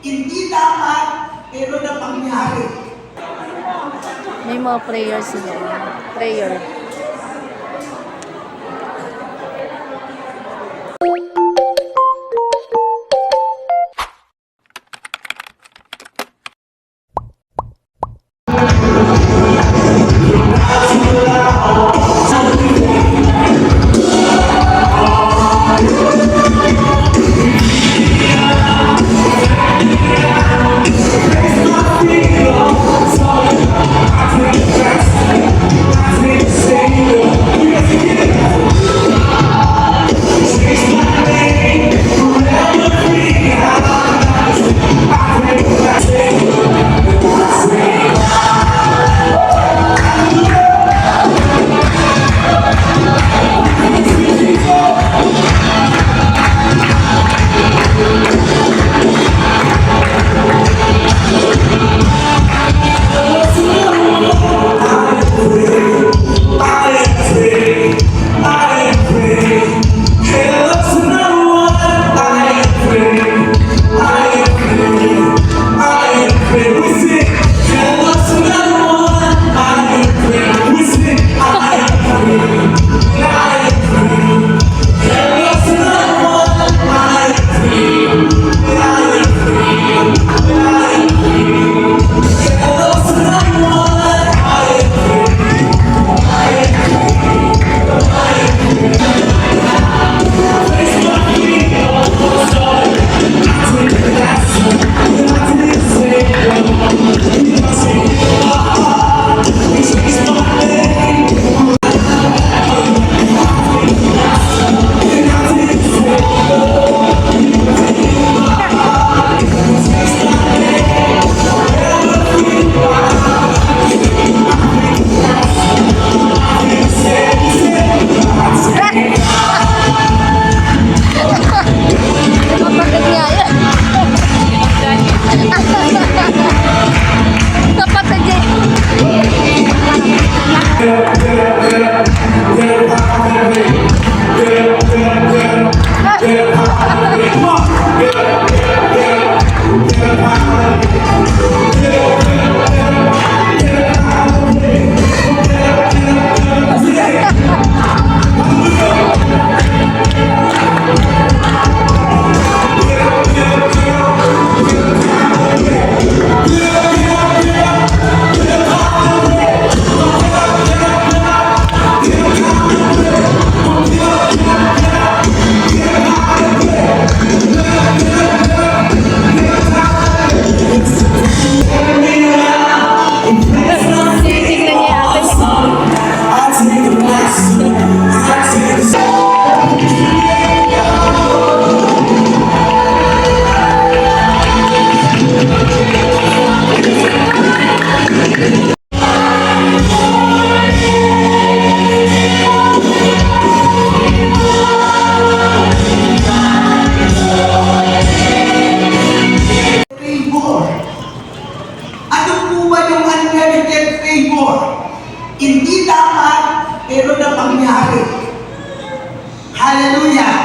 Hindi dapat, pero napangyari. May mga prayers sila. Prayer. Hindi dapat, pero napangyari. Hallelujah!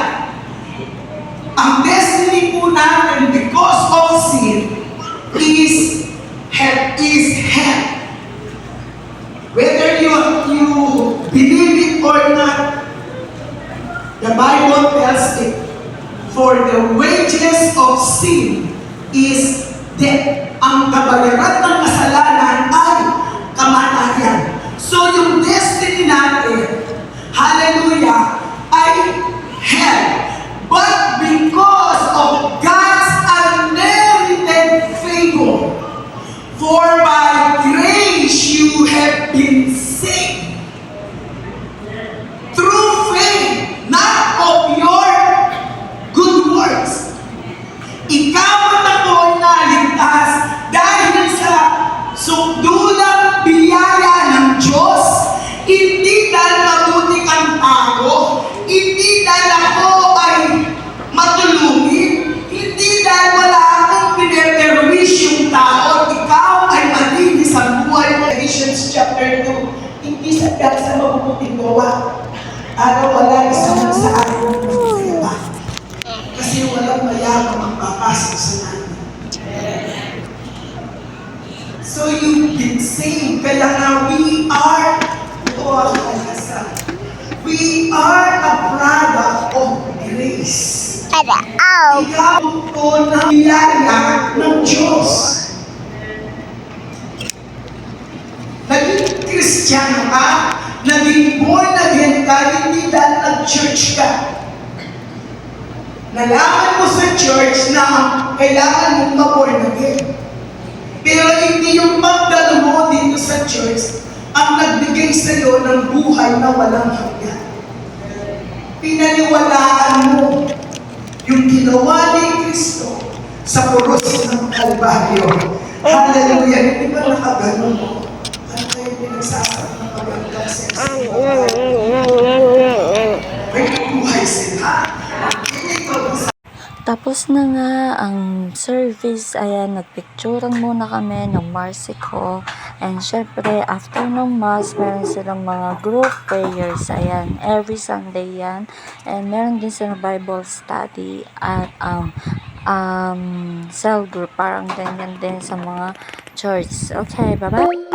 Ang destiny po natin because of sin is hell. Whether you believe it or not, the Bible tells it, for the wages of sin is death. Ang kabayaran ng kasalanan ay kamatayan. So yung destiny natin, hallelujah, ay hell. But because of God's unmerited favor, for by grace you have been saved through faith, not of your good works. Ikaw at ako na ligtas dahil sa gawa para wala isa man sa akin ng magkaiba. Kasi walang mayabang magpapasok sa namin. So you've been saved. Kaya nga we are a product of grace. Ikaw ito na biyaya ng Diyos. Naging Kristiyano ka, naging born again ka, hindi dahil nag-church ka. Nalaman mo sa church na kailangan mong ma-born again. Pero hindi yung pagdalo mo dito sa church ang nagbigay sa iyo ng buhay na walang hanggan. Pinaniwalaan mo yung ginawa ni Kristo sa puros ng Kalbaryo. Hallelujah! Hindi ba nakaganon mo? Ano kayo pinagsasabi ng pagandang sense? May buhay sila. Tapos na nga ang service, ayan, nagpicturan muna kami ng Marsico. And syempre, after ng mass, meron silang mga group prayers, ayan, every Sunday yan. And meron din silang Bible study at cell group, parang ganyan din sa mga church. Okay, bye-bye!